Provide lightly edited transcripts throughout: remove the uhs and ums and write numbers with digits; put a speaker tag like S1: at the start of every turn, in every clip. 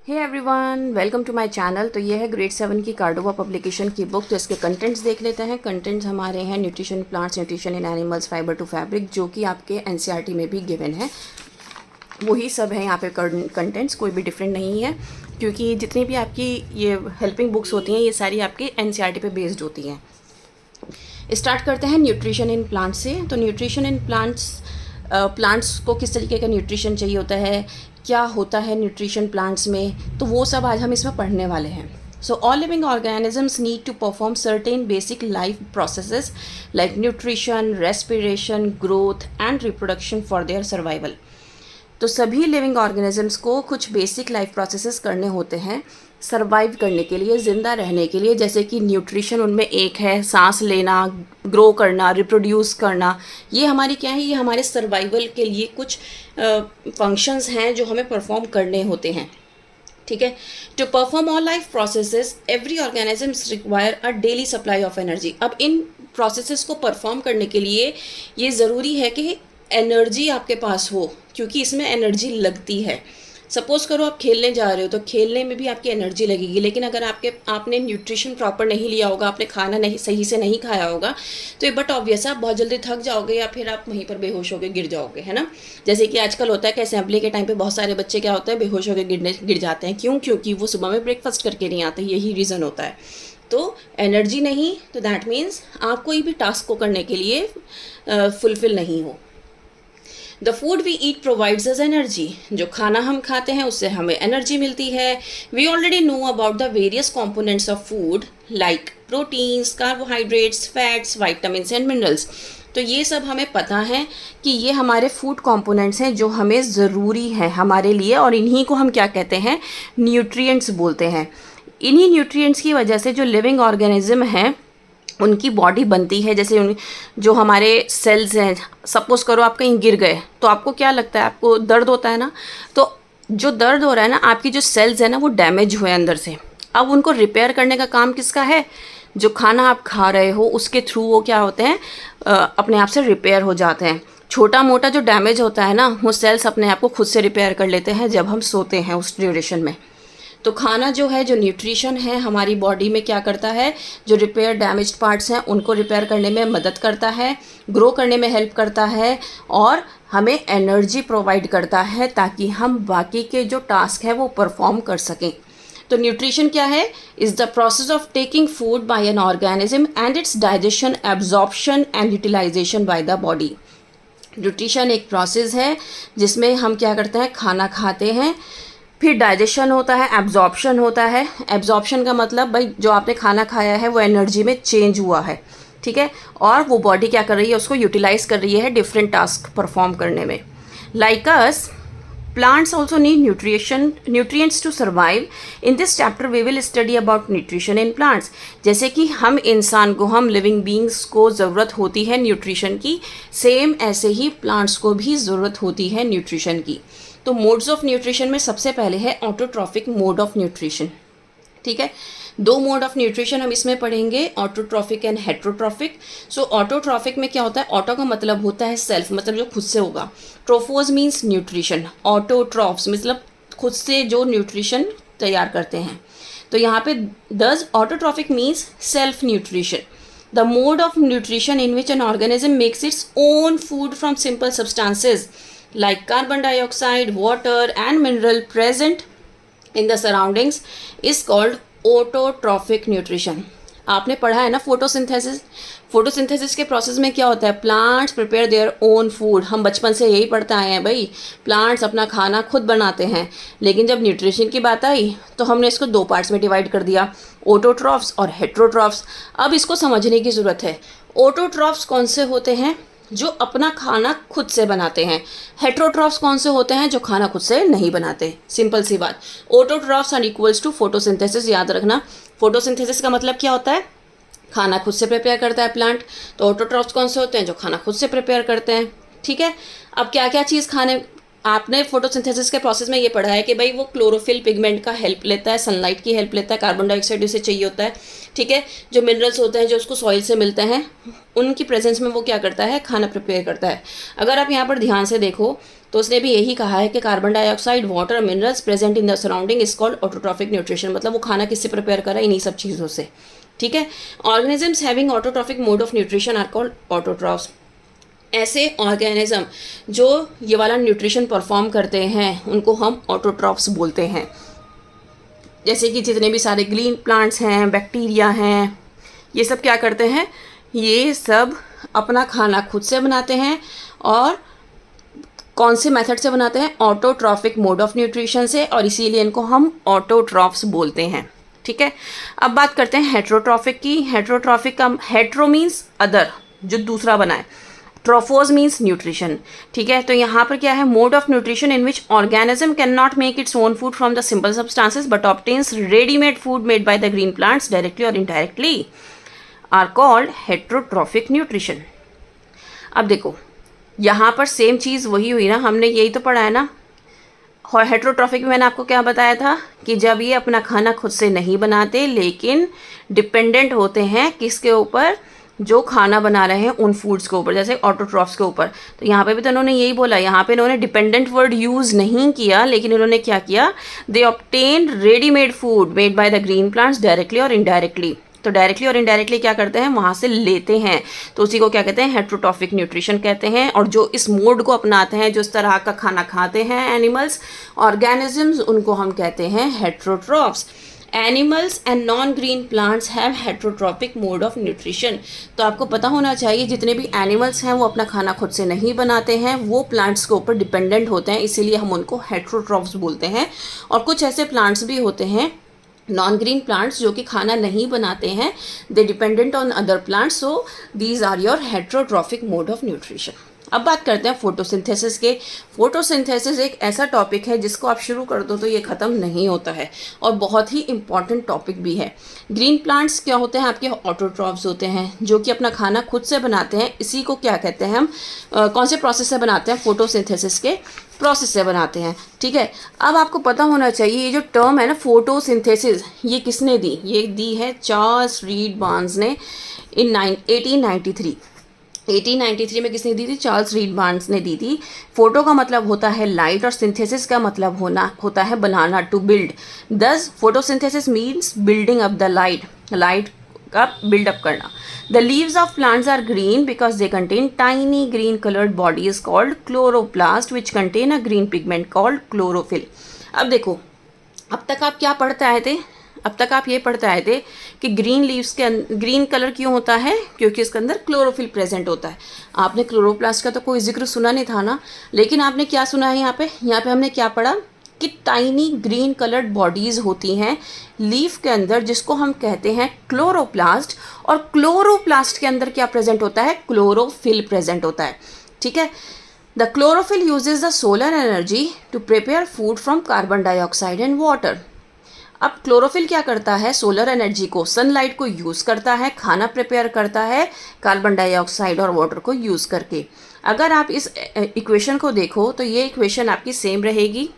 S1: Hey everyone, welcome to my channel. तो ये है ग्रेड 7 की कार्डोवा पब्लिकेशन की बुक। तो इसके कंटेंट्स देख लेते हैं। कंटेंट्स हमारे हैं nutrition plants, nutrition in animals, fibre to fabric, जो कि आपके एनसीईआरटी में भी गिवन है। वही सब है यहाँ पे कंटेंट्स, कोई भी डिफरेंट नहीं है, क्योंकि जितनी भी आपकी ये हेल्पिंग बुक्स होती हैं ये सारी आपकी एनसीईआरटी पे बेस्ड होती हैं। स्टार्ट करते हैं न्यूट्रिशन इन प्लांट्स से। तो न्यूट्रिशन इन प्लांट्स को किस तरीके का न्यूट्रिशन चाहिए होता है, क्या होता है न्यूट्रिशन प्लांट्स में, तो वो सब आज हम इसमें पढ़ने वाले हैं। So all living organisms need to perform certain basic life processes like nutrition, respiration, growth and reproduction for their survival. तो सभी लिविंग ऑर्गेनिजम्स को कुछ बेसिक लाइफ प्रोसेसेस करने होते हैं सर्वाइव करने के लिए, ज़िंदा रहने के लिए। जैसे कि न्यूट्रिशन उनमें एक है, सांस लेना, ग्रो करना, रिप्रोड्यूस करना। ये हमारी क्या है, ये हमारे सर्वाइवल के लिए कुछ फंक्शंस हैं जो हमें परफॉर्म करने होते हैं। ठीक है। To perform all life processes every organisms require a daily supply of energy. अब इन प्रोसेसेस को परफॉर्म करने के लिए ये ज़रूरी है कि एनर्जी आपके पास हो, क्योंकि इसमें एनर्जी लगती है। सपोज़ करो आप खेलने जा रहे हो, तो खेलने में भी आपकी एनर्जी लगेगी, लेकिन अगर आपने न्यूट्रिशन प्रॉपर नहीं लिया होगा, आपने खाना नहीं सही से नहीं खाया होगा, तो ये बट ऑब्वियस आप बहुत जल्दी थक जाओगे या फिर आप वहीं पर बेहोश होकर गिर जाओगे, है ना। जैसे कि आजकल होता है कि असेंबली के टाइम पे बहुत सारे बच्चे क्या होता है, बेहोश होकर गिर जाते हैं। क्यों? क्योंकि वो सुबह में ब्रेकफास्ट करके नहीं आते, यही रीज़न होता है। तो एनर्जी नहीं, तो दैट मीन्स आप कोई भी टास्क को करने के लिए फुलफिल नहीं हो। The food we eat provides us energy. जो खाना हम खाते हैं उससे हमें एनर्जी मिलती है। We already know about the various components of food like proteins, carbohydrates, fats, vitamins and minerals. तो ये सब हमें पता है कि ये हमारे फूड कॉम्पोनेंट्स हैं जो हमें ज़रूरी हैं हमारे लिए, और इन्हीं को हम क्या कहते हैं, न्यूट्रिएंट्स बोलते हैं। इन्हीं न्यूट्रिएंट्स की वजह से जो लिविंग ऑर्गेनिज्म हैं उनकी बॉडी बनती है। जैसे जो हमारे सेल्स हैं, सपोज़ करो आप कहीं गिर गए तो आपको क्या लगता है, आपको दर्द होता है ना। तो जो दर्द हो रहा है ना, आपकी जो सेल्स है ना वो डैमेज हुए अंदर से। अब उनको रिपेयर करने का काम किसका है, जो खाना आप खा रहे हो उसके थ्रू वो क्या होते हैं, अपने आप से रिपेयर हो जाते हैं। छोटा मोटा जो डैमेज होता है ना, वो सेल्स अपने आप को खुद से रिपेयर कर लेते हैं जब हम सोते हैं उस ड्यूरेशन में। तो खाना जो है, जो न्यूट्रिशन है, हमारी बॉडी में क्या करता है, जो रिपेयर डैमेज्ड पार्ट्स हैं उनको रिपेयर करने में मदद करता है, ग्रो करने में हेल्प करता है, और हमें एनर्जी प्रोवाइड करता है ताकि हम बाकी के जो टास्क है वो परफॉर्म कर सकें। तो न्यूट्रिशन क्या है, is the process of taking food by an organism and its digestion, absorption and utilisation by the body. Nutrition एक प्रोसेस है जिसमें हम क्या करते हैं, खाना खाते हैं, फिर डाइजेशन होता है, एब्जॉर्प्शन होता है। एब्जॉर्प्शन का मतलब भाई जो आपने खाना खाया है वो एनर्जी में चेंज हुआ है, ठीक है, और वो बॉडी क्या कर रही है, उसको यूटिलाइज कर रही है डिफरेंट टास्क परफॉर्म करने में। Like us, plants also need nutrients to survive. In this chapter we will study about nutrition in plants. जैसे कि हम इंसान को, हम लिविंग बींग्स को ज़रूरत होती है न्यूट्रिशन की, सेम ऐसे ही प्लांट्स को भी ज़रूरत होती है न्यूट्रिशन की। तो मोड्स ऑफ न्यूट्रिशन में सबसे पहले है ऑटोट्रॉफिक मोड ऑफ न्यूट्रिशन। ठीक है, दो मोड ऑफ न्यूट्रिशन हम इसमें पढ़ेंगे, autotrophic and heterotrophic. So autotrophic में क्या होता है, ऑटो का मतलब होता है सेल्फ, मतलब जो खुद से होगा। ट्रोफोज मीन्स न्यूट्रिशन, ऑटोट्रॉफ्स मतलब खुद से जो न्यूट्रिशन तैयार करते हैं। तो यहाँ पे दस autotrophic means self nutrition, the mode of nutrition in which an organism makes it's own food from simple substances like carbon dioxide, water and mineral present in the surroundings is called autotrophic nutrition. आपने पढ़ा है ना photosynthesis. Photosynthesis के process में क्या होता है, plants prepare their own food. हम बचपन से यही पढ़ते आए हैं भाई, प्लांट्स अपना खाना खुद बनाते हैं। लेकिन जब न्यूट्रिशन की बात आई तो हमने इसको दो पार्ट्स में डिवाइड कर दिया, ऑटोट्रॉफ्स और हेट्रोट्रॉफ्स। अब इसको समझने की ज़रूरत है। ऑटोट्रॉफ्स कौन से होते हैं, जो अपना खाना खुद से बनाते हैं। हेट्रोट्रॉफ्स कौन से होते हैं, जो खाना खुद से नहीं बनाते। सिंपल सी बात, autotrophs are equals to photosynthesis. याद रखना, फोटोसिंथेसिस का मतलब क्या होता है, खाना खुद से प्रिपेयर करता है प्लांट। तो ऑटोट्रॉफ्स कौन से होते हैं, जो खाना खुद से प्रिपेयर करते हैं। ठीक है, अब क्या क्या चीज़ खाने, आपने फोटोसिंथेसिस के प्रोसेस में ये पढ़ा है कि भाई वो क्लोरोफिल पिगमेंट का हेल्प लेता है, सनलाइट की हेल्प लेता है, कार्बन डाइऑक्साइड उसे चाहिए होता है। ठीक है, जो मिनरल्स होते हैं जो उसको सॉइल से मिलते हैं, उनकी प्रेजेंस में वो क्या करता है, खाना प्रिपेयर करता है। अगर आप यहाँ पर ध्यान से देखो तो उसने भी यही कहा है कि carbon dioxide, water, minerals present in the surrounding is called autotrophic nutrition. मतलब वो खाना किससे प्रिपेयर करा, इन्हीं सब चीज़ों से, ठीक है। Organisms having autotrophic mode of nutrition are called autotrophs. ऐसे ऑर्गेनिज्म जो ये वाला न्यूट्रिशन परफॉर्म करते हैं उनको हम ऑटोट्रॉफ्स बोलते हैं। जैसे कि जितने भी सारे ग्रीन प्लांट्स हैं, बैक्टीरिया हैं, ये सब क्या करते हैं, ये सब अपना खाना खुद से बनाते हैं। और कौन से मेथड से बनाते हैं, ऑटोट्रॉफिक मोड ऑफ न्यूट्रिशन से, और इसीलिए इनको हम ऑटोट्रॉफ्स बोलते हैं, ठीक है। अब बात करते हैं हेट्रोट्रॉफिक की। हेट्रोट्रॉफिक का हेट्रो मीन्स अदर, जो दूसरा बना है, ट्रोफोज मीन्स न्यूट्रिशन, ठीक है। तो यहाँ पर क्या है, mode of nutrition in which organism can not make its own food from the simple substances but obtains readymade food made by the green plants directly और indirectly are called heterotrophic nutrition. अब देखो यहाँ पर same चीज़ वही हुई ना, हमने यही तो पढ़ा है ना। और हेट्रोट्रॉफिक में मैंने आपको क्या बताया था कि जब ये अपना खाना खुद से नहीं बनाते लेकिन डिपेंडेंट होते हैं किसके ऊपर, जो खाना बना रहे हैं उन फूड्स के ऊपर, जैसे ऑटोट्रॉफ्स के ऊपर। तो यहाँ पे भी तो इन्होंने यही बोला, यहाँ पे इन्होंने डिपेंडेंट वर्ड यूज़ नहीं किया, लेकिन इन्होंने क्या किया, they obtain readymade food made by the green plants directly और इनडायरेक्टली। तो डायरेक्टली और इनडायरेक्टली क्या करते हैं, वहाँ से लेते हैं, तो उसी को क्या कहते हैं, हेट्रोट्रॉफिक न्यूट्रिशन कहते हैं। और जो इस मोड को अपनाते हैं, जो इस तरह का खाना खाते हैं एनिमल्स, ऑर्गेनिजम्स, उनको हम कहते हैं heterotrophs. Animals and non green plants have heterotrophic mode of nutrition. तो आपको पता होना चाहिए जितने भी एनिमल्स हैं वो अपना खाना खुद से नहीं बनाते हैं, वो प्लांट्स के ऊपर डिपेंडेंट होते हैं, इसीलिए हम उनको हेट्रोट्रॉफ्स बोलते हैं। और कुछ ऐसे प्लांट्स भी होते हैं नॉन ग्रीन प्लांट्स जो कि खाना नहीं बनाते हैं, they dependent on other plants, so these are your heterotrophic mode of nutrition. अब बात करते हैं फोटोसिंथेसिस के। फोटोसिंथेसिस एक ऐसा टॉपिक है जिसको आप शुरू कर दो तो ये ख़त्म नहीं होता है और बहुत ही इंपॉर्टेंट टॉपिक भी है। ग्रीन प्लांट्स क्या होते हैं, आपके ऑटोट्रॉफ्स होते हैं जो कि अपना खाना खुद से बनाते हैं। इसी को क्या कहते हैं हम, कौन से प्रोसेस से बनाते हैं, फोटोसिंथेसिस के प्रोसेस से बनाते हैं, ठीक है। अब आपको पता होना चाहिए ये जो टर्म है ना फोटोसिंथेसिस, ये किसने दी, ये दी है चार्ल्स रीड बार्न्स ने इन 1893। 1893 में किसने दी थी, चार्ल्स रीड बार्न्स ने दी थी। फोटो का मतलब होता है लाइट और सिंथेसिस का मतलब होता है बनाना, to build. Thus photosynthesis means building up the light, light का बिल्डअप करना। The leaves of plants are green because they contain tiny green coloured bodies called chloroplast which contain a green pigment called chlorophyll. अब देखो, अब तक आप क्या पढ़ते आए थे, अब तक आप ये पढ़ते आए थे कि ग्रीन लीव्स के ग्रीन कलर क्यों होता है, क्योंकि इसके अंदर क्लोरोफिल प्रेजेंट होता है। आपने क्लोरोप्लास्ट का तो कोई जिक्र सुना नहीं था ना, लेकिन आपने क्या सुना है यहाँ पे हमने क्या पढ़ा कि टाइनी ग्रीन कलर्ड बॉडीज़ होती हैं लीफ के अंदर जिसको हम कहते हैं क्लोरोप्लास्ट, और क्लोरोप्लास्ट के अंदर क्या प्रेजेंट होता है, क्लोरोफिल प्रेजेंट होता है, ठीक है। The chlorophyll uses the solar energy to prepare food from carbon dioxide and water. अब क्लोरोफिल क्या करता है, सोलर एनर्जी को, सनलाइट को यूज़ करता है, खाना प्रिपेयर करता है कार्बन डाइऑक्साइड और वाटर को यूज़ करके। अगर आप इस इक्वेशन को देखो तो ये इक्वेशन आपकी सेम रहेगी,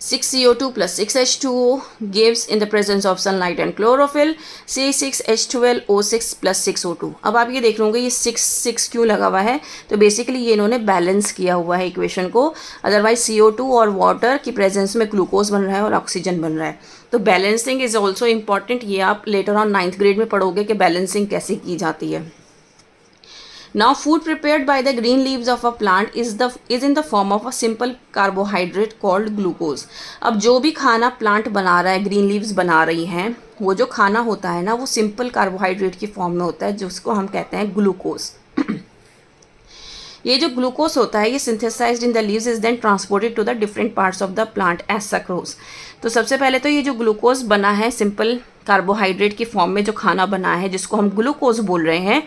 S1: 6CO2 plus 6H2O gives in the presence of sunlight and chlorophyll C6H12O6 plus 6O2। अब आप ये देख लोगे ये 6 क्यों लगा हुआ है, तो बेसिकली ये इन्होंने बैलेंस किया हुआ है इक्वेशन को। अदरवाइज CO2 और वाटर की प्रेजेंस में ग्लूकोज बन रहा है और ऑक्सीजन बन रहा है, तो बैलेंसिंग इज ऑल्सो इम्पॉर्टेंट। ये आप लेटर ऑन 9th ग्रेड में पढ़ोगे कि बैलेंसिंग कैसे की जाती है। Now food prepared by the green leaves of a plant is in the form of a simple carbohydrate called glucose। अब जो भी खाना प्लांट बना रहा है, ग्रीन लीव्स बना रही हैं, वो जो खाना होता है ना वो सिंपल कार्बोहाइड्रेट की फॉर्म में होता है जिसको हम कहते हैं ग्लूकोज। ये जो ग्लूकोज होता है ये synthesised in the leaves is then transported to the different parts of the plant as sucrose. तो सबसे पहले तो ये जो ग्लूकोज बना है सिंपल कार्बोहाइड्रेट की फॉर्म में, जो खाना बना है जिसको हम ग्लूकोज बोल रहे हैं,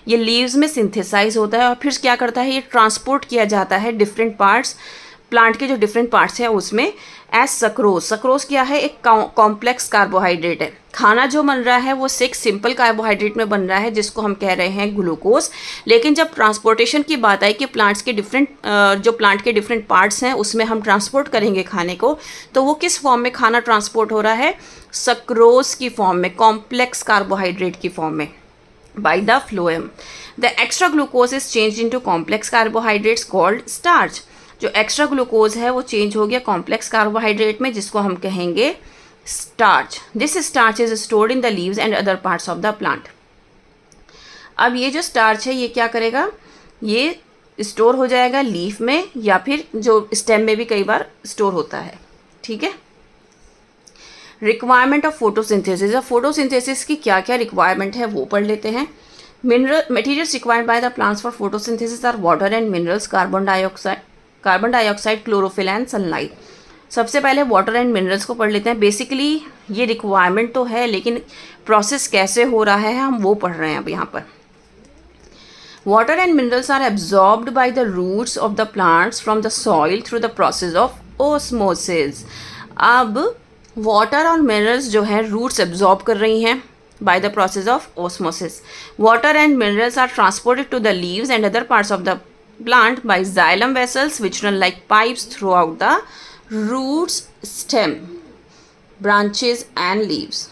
S1: ये लीव्स में सिंथेसाइज होता है और फिर क्या करता है, ये ट्रांसपोर्ट किया जाता है डिफरेंट पार्ट्स, प्लांट के जो डिफरेंट पार्ट्स हैं उसमें एज सक्रोज। सक्रोज क्या है, एक कॉम्प्लेक्स कार्बोहाइड्रेट है। खाना जो बन रहा है वो 6 सिंपल कार्बोहाइड्रेट में बन रहा है जिसको हम कह रहे हैं ग्लूकोज। लेकिन जब ट्रांसपोर्टेशन की बात आई कि प्लांट्स के जो प्लांट के डिफरेंट पार्ट्स हैं उसमें हम ट्रांसपोर्ट करेंगे खाने को, तो वो किस फॉर्म में खाना ट्रांसपोर्ट हो रहा है, सक्रोज की फॉर्म में, कॉम्प्लेक्स कार्बोहाइड्रेट की फॉर्म में, by the phloem. The extra glucose is changed into complex carbohydrates called starch। जो एक्स्ट्रा ग्लूकोज है वो चेंज हो गया कॉम्प्लेक्स कार्बोहाइड्रेट में, जिसको हम कहेंगे starch. This starch is stored in the leaves and other parts of the plant. अब ये जो स्टार्च है ये क्या करेगा, ये स्टोर हो जाएगा लीफ में या फिर जो स्टेम में भी कई बार स्टोर होता है। ठीक है। Requirement of photosynthesis. अब फोटोसिंथेसिस की क्या क्या रिक्वायरमेंट है वो पढ़ लेते हैं। Mineral materials required by the plants for photosynthesis are water and minerals, carbon dioxide, chlorophyll and sunlight. सबसे पहले वाटर एंड मिनरल्स को पढ़ लेते हैं। बेसिकली ये रिक्वायरमेंट तो है, लेकिन प्रोसेस कैसे हो रहा है हम वो पढ़ रहे हैं अब यहाँ पर। Water and minerals are absorbed by the roots of the plants from the soil through the process of osmosis. अब water और minerals जो है roots absorb कर रही हैं by the process of osmosis. Water and minerals are transported to the leaves and other parts of the plant by xylem vessels which run like pipes throughout the roots, stem, branches and leaves.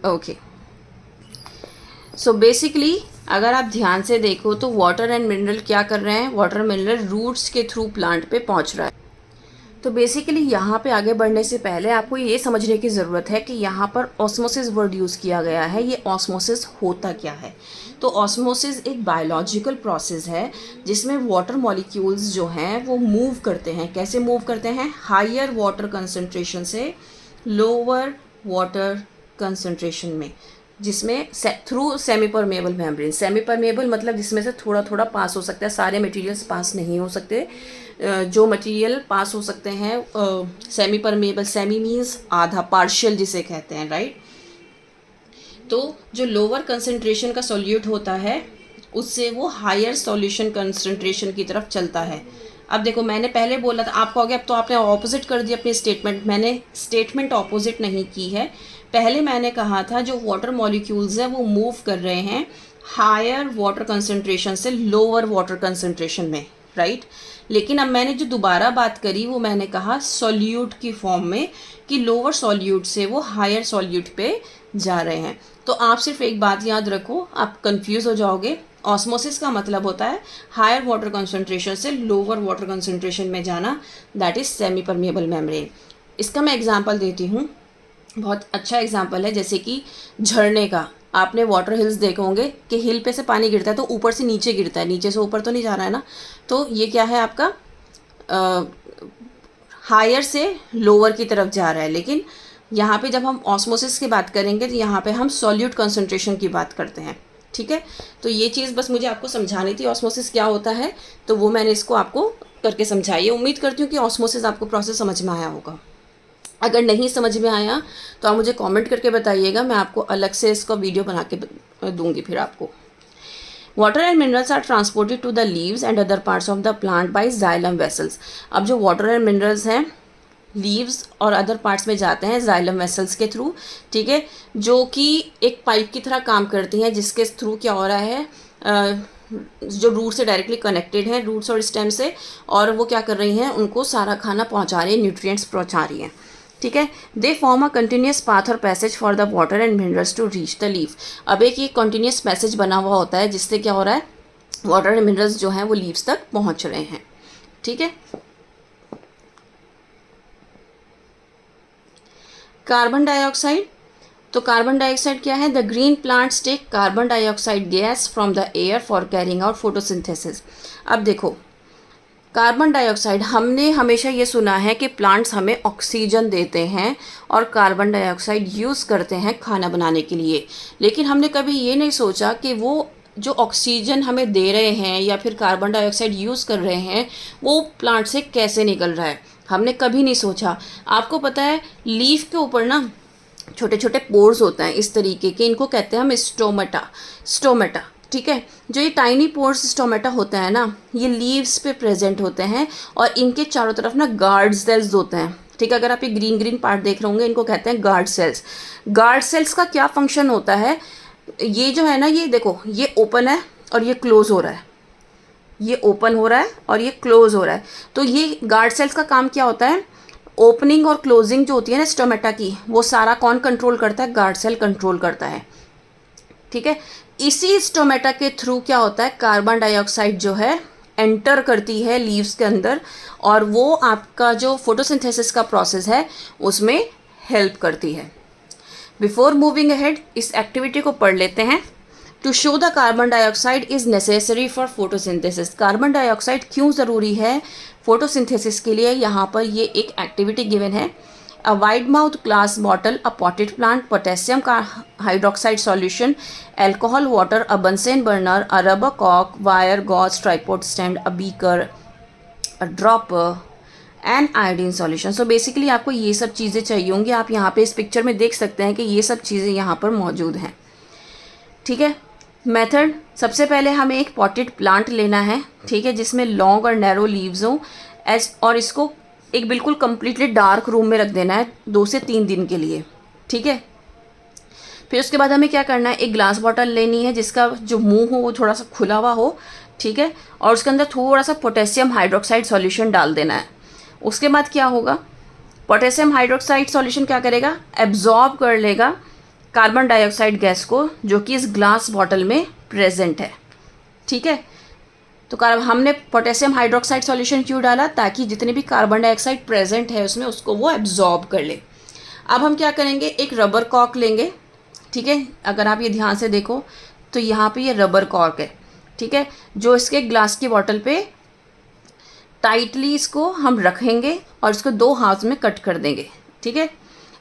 S1: Okay, so basically अगर आप ध्यान से देखो तो water and mineral क्या कर रहे हैं, वाटर मिनरल रूट्स के थ्रू प्लांट पे पहुंच रहा है। तो बेसिकली यहाँ पे आगे बढ़ने से पहले आपको ये समझने की ज़रूरत है कि यहाँ पर ऑस्मोसिस वर्ड यूज़ किया गया है। ये ऑस्मोसिस होता क्या है? तो ऑस्मोसिस एक बायोलॉजिकल प्रोसेस है जिसमें वाटर मॉलिक्यूल्स जो हैं वो मूव करते हैं। कैसे मूव करते हैं? हायर वाटर कंसनट्रेशन से लोअर वाटर कंसंट्रेशन में, जिसमें through semi permeable membrane. Semi permeable मतलब जिसमें से थोड़ा थोड़ा पास हो सकता है, सारे मटेरियल्स पास नहीं हो सकते। जो मटेरियल पास हो सकते हैं सेमी परमेबल, सेमी मीन्स आधा, पार्शियल जिसे कहते हैं, राइट। तो जो लोअर कंसंट्रेशन का सॉल्यूट होता है उससे वो हायर सॉल्यूशन कंसंट्रेशन की तरफ चलता है। अब देखो मैंने पहले बोला था, आप कहोगे अब तो आपने ऑपोजिट कर दिया अपनी स्टेटमेंट। मैंने स्टेटमेंट ऑपोजिट नहीं की है। पहले मैंने कहा था जो वाटर मॉलिक्यूल्स हैं वो मूव कर रहे हैं हायर वाटर कंसंट्रेशन से लोअर वाटर कंसंट्रेशन में, राइट। लेकिन अब मैंने जो दोबारा बात करी वो मैंने कहा सॉल्यूट की फॉर्म में, कि लोअर सॉल्यूट से वो हायर सॉल्यूट पे जा रहे हैं। तो आप सिर्फ एक बात याद रखो, आप कंफ्यूज हो जाओगे। ऑस्मोसिस का मतलब होता है हायर वाटर कंसंट्रेशन से लोअर वाटर कंसंट्रेशन में जाना, that is semi permeable membrane. इसका मैं एग्जांपल देती हूँ, बहुत अच्छा एग्जांपल है। जैसे कि झरने का, आपने वाटर हिल्स देखे होंगे कि हिल पे से पानी गिरता है तो ऊपर से नीचे गिरता है, नीचे से ऊपर तो नहीं जा रहा है ना। तो ये क्या है आपका हायर से लोअर की तरफ जा रहा है। लेकिन यहाँ पे जब हम ऑस्मोसिस की बात करेंगे तो यहाँ पे हम सॉल्यूट कंसंट्रेशन की बात करते हैं, ठीक है। तो ये चीज़ बस मुझे आपको समझानी थी, ऑस्मोसिस क्या होता है, तो वो मैंने इसको आपको करके समझाई है। उम्मीद करती हूँ कि ऑस्मोसिस आपको प्रोसेस समझ में आया होगा। अगर नहीं समझ में आया तो आप मुझे कमेंट करके बताइएगा, मैं आपको अलग से इसका वीडियो बना के दूंगी फिर आपको। Water and minerals are transported to the leaves and other parts of the plant by xylem vessels. अब जो वाटर एंड मिनरल्स हैं लीव्स और अदर पार्ट्स में जाते हैं जाइलम वेसल्स के थ्रू, ठीक है, जो कि एक पाइप की तरह काम करती हैं, जिसके थ्रू क्या हो रहा है, जो रूट से डायरेक्टली कनेक्टेड हैं, रूट्स और स्टेम से, और वो क्या कर रही हैं, उनको सारा खाना पहुंचा रही है, न्यूट्रिएंट्स पहुंचा रही हैं, ठीक है। They form a continuous path और passage for the water and minerals to reach the leaf. अब एक ये कंटिन्यूस पैसेज बना हुआ होता है जिससे क्या हो रहा है, वाटर एंड मिनरल्स जो हैं वो लीव्स तक पहुंच रहे हैं, ठीक है। कार्बन डाइऑक्साइड, तो कार्बन डाइऑक्साइड क्या है, the green plants take carbon dioxide gas from the air for carrying out photosynthesis. अब देखो कार्बन डाइऑक्साइड, हमने हमेशा ये सुना है कि प्लांट्स हमें ऑक्सीजन देते हैं और कार्बन डाइऑक्साइड यूज़ करते हैं खाना बनाने के लिए, लेकिन हमने कभी ये नहीं सोचा कि वो जो ऑक्सीजन हमें दे रहे हैं या फिर कार्बन डाइऑक्साइड यूज़ कर रहे हैं वो प्लांट से कैसे निकल रहा है, हमने कभी नहीं सोचा। आपको पता है लीफ के ऊपर ना छोटे छोटे पोर्स होते हैं इस तरीके के, इनको कहते हैं हम स्टोमेटा, ठीक है। जो ये टाइनी पोर्स स्टोमेटा होते हैं ना, ये लीव्स पे प्रेजेंट होते हैं और इनके चारों तरफ ना गार्ड सेल्स होते हैं, ठीक है। अगर आप ये ग्रीन ग्रीन पार्ट देख रहे होंगे इनको कहते हैं गार्ड सेल्स। गार्ड सेल्स का क्या फंक्शन होता है, ये जो है ना, ये देखो ये ओपन है और ये क्लोज हो रहा है, ये ओपन हो रहा है और ये क्लोज हो रहा है। तो ये गार्ड सेल्स का काम क्या होता है, ओपनिंग और क्लोजिंग जो होती है ना स्टोमेटा की, वो सारा कौन कंट्रोल करता है, गार्ड सेल कंट्रोल करता है, ठीक है। इसी स्टोमेटा के थ्रू क्या होता है, कार्बन डाइऑक्साइड जो है एंटर करती है लीव्स के अंदर और वो आपका जो फोटोसिंथेसिस का प्रोसेस है उसमें हेल्प करती है। बिफोर मूविंग अहेड इस एक्टिविटी को पढ़ लेते हैं। To show the carbon dioxide is necessary for photosynthesis. Carbon dioxide क्यों ज़रूरी है फोटोसिंथेसिस के लिए, यहाँ पर ये एक एक्टिविटी गिवन है। A wide mouth glass bottle, a potted plant, potassium hydroxide solution, alcohol, water, a Bunsen burner, a rubber cork, wire, gauze, tripod stand, a beaker, a dropper and iodine solution. So basically आपको ये सब चीज़ें चाहिए होंगी। आप यहाँ पे इस पिक्चर में देख सकते हैं कि ये सब चीज़ें यहाँ पर मौजूद हैं। ठीक है, मेथड, सबसे पहले हमें एक पॉटेड प्लांट लेना है, ठीक है, जिसमें लॉन्ग और नैरो लीव्स हों और इसको एक बिल्कुल कम्प्लीटली डार्क रूम में रख देना है 2 से 3 दिन के लिए। ठीक है, फिर उसके बाद हमें क्या करना है, एक ग्लास बॉटल लेनी है जिसका जो मुंह हो वो थोड़ा सा खुला हुआ हो, ठीक है, और उसके अंदर थोड़ा सा पोटेशियम हाइड्रोक्साइड सॉल्यूशन डाल देना है। उसके बाद क्या होगा, पोटेशियम हाइड्रोक्साइड सॉल्यूशन क्या करेगा, एब्जॉर्ब कर लेगा कार्बन डाइऑक्साइड गैस को जो कि इस ग्लास बॉटल में प्रेजेंट है। ठीक है, तो हमने पोटेशियम हाइड्रोक्साइड सॉल्यूशन क्यों डाला, ताकि जितने भी कार्बन डाइऑक्साइड प्रेजेंट है उसमें उसको वो एब्जॉर्ब कर ले। अब हम क्या करेंगे, एक रबर कॉर्क लेंगे। ठीक है, अगर आप ये ध्यान से देखो तो यहाँ पे ये रबर कॉर्क है, ठीक है, जो इसके ग्लास की बॉटल पे टाइटली इसको हम रखेंगे और इसको 2 हाथ में कट कर देंगे। ठीक है,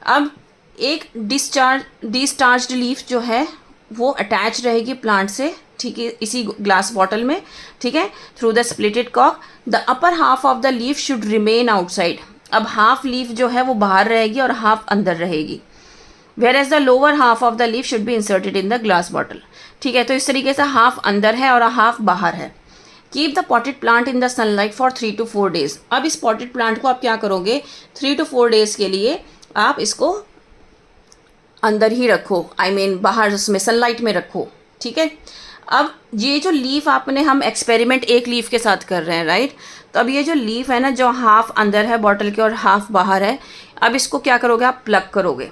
S1: अब एक डिस्चार्ज्ड लीफ जो है वो अटैच रहेगी प्लांट से, ठीक है, इसी ग्लास बॉटल में। ठीक है, through the splitted cork the upper half of the leaf should remain outside. अब हाफ लीफ जो है वो बाहर रहेगी और हाफ अंदर रहेगी। Whereas the lower half of the leaf should be inserted in the glass bottle. ठीक है, तो इस तरीके से हाफ अंदर है और हाफ बाहर है। Keep the potted plant in the sunlight for 3 to 4 days। अब इस पॉटेड प्लांट को आप क्या करोगे, 3 to 4 days के लिए आप इसको अंदर ही रखो, बाहर उसमें सनलाइट में रखो। ठीक है, अब ये जो लीफ आपने, हम एक्सपेरिमेंट एक लीफ के साथ कर रहे हैं, राइट, तो अब ये जो लीफ है ना, जो हाफ अंदर है बॉटल के और हाफ बाहर है, अब इसको क्या करोगे, आप प्लग करोगे,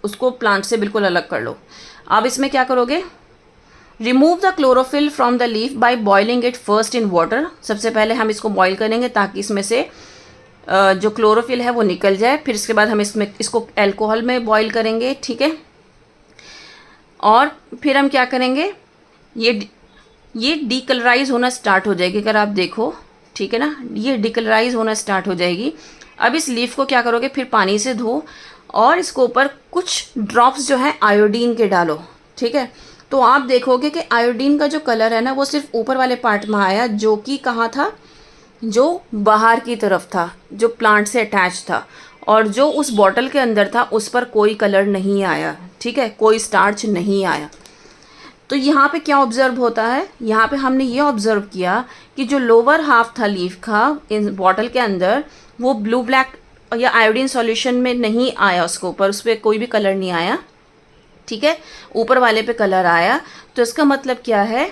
S1: उसको प्लांट से बिल्कुल अलग कर लो। अब इसमें क्या करोगे, remove the chlorophyll from the leaf by boiling it first in water. सबसे पहले हम इसको बॉयल करेंगे ताकि इसमें से जो क्लोरोफिल है वो निकल जाए। फिर इसके बाद हम इसको एल्कोहल में बॉयल करेंगे। ठीक है, और फिर हम क्या करेंगे, ये डीकलराइज होना स्टार्ट हो जाएगी, अगर आप देखो, ठीक है ना, ये डीकलराइज होना स्टार्ट हो जाएगी। अब इस लीफ को क्या करोगे, फिर पानी से धो और इसको ऊपर कुछ ड्रॉप्स जो है आयोडीन के डालो। ठीक है, तो आप देखोगे कि आयोडीन का जो कलर है ना वो सिर्फ ऊपर वाले पार्ट में आया, जो कि कहाँ था, जो बाहर की तरफ था, जो प्लांट से अटैच था, और जो उस बॉटल के अंदर था उस पर कोई कलर नहीं आया। ठीक है, कोई स्टार्च नहीं आया। तो यहाँ पे क्या ऑब्जर्व होता है, यहाँ पे हमने ये ऑब्जर्व किया कि जो लोअर हाफ था लीफ का इन बॉटल के अंदर, वो ब्लू ब्लैक या आयोडीन सॉल्यूशन में नहीं आया, उसके ऊपर उस पर कोई भी कलर नहीं आया। ठीक है, ऊपर वाले पे कलर आया। तो इसका मतलब क्या है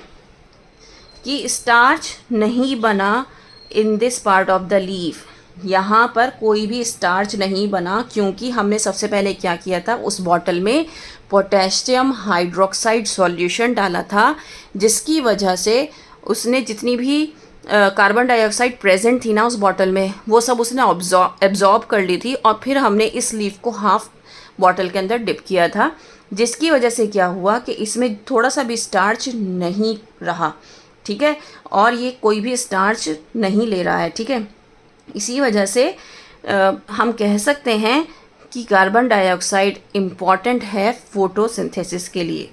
S1: कि स्टार्च नहीं बना in this part of the leaf, यहाँ पर कोई भी स्टार्च नहीं बना, क्योंकि हमने सबसे पहले क्या किया था, उस बॉटल में पोटेशियम हाइड्रोक्साइड सॉल्यूशन डाला था, जिसकी वजह से उसने जितनी भी कार्बन डाइऑक्साइड प्रेजेंट थी ना उस बॉटल में, वो सब उसने एब्जॉर्ब कर ली थी। और फिर हमने इस लीफ को हाफ बॉटल के अंदर डिप किया था, जिसकी वजह से क्या हुआ कि इसमें थोड़ा सा भी स्टार्च नहीं रहा। ठीक है, और ये कोई भी स्टार्च नहीं ले रहा है। ठीक है, इसी वजह से हम कह सकते हैं कि कार्बन डाइऑक्साइड इम्पॉर्टेंट है फोटोसिंथेसिस के लिए।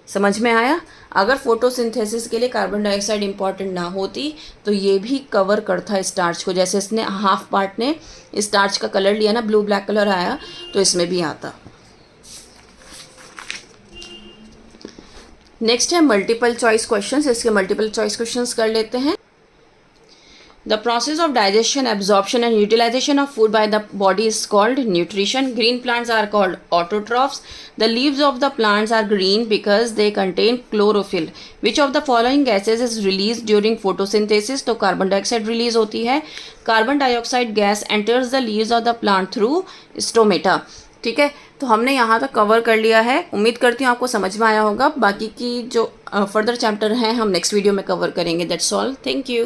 S1: समझ में आया? अगर फोटोसिंथेसिस के लिए कार्बन डाइऑक्साइड इम्पॉर्टेंट ना होती तो ये भी कवर करता स्टार्च को, जैसे इसने हाफ पार्ट ने स्टार्च का कलर लिया ना, ब्लू ब्लैक कलर आया, तो इसमें भी आता। नेक्स्ट है मल्टीपल चॉइस क्वेश्चंस। इसके मल्टीपल चॉइस क्वेश्चंस कर लेते हैं। The process of digestion, absorption and utilization of food by the body is called nutrition. Green plants are called autotrophs. The leaves of the plants are green because they contain chlorophyll. Which of the following gases is released during photosynthesis? तो carbon dioxide release होती है। Carbon dioxide gas enters the leaves of the plant through stomata. ठीक है, तो हमने यहाँ तक cover कर लिया है। उम्मीद करती हूँ आपको समझ में आया होगा। बाकी की जो फर्दर चैप्टर हैं हम नेक्स्ट वीडियो में कवर करेंगे। That's all, thank you.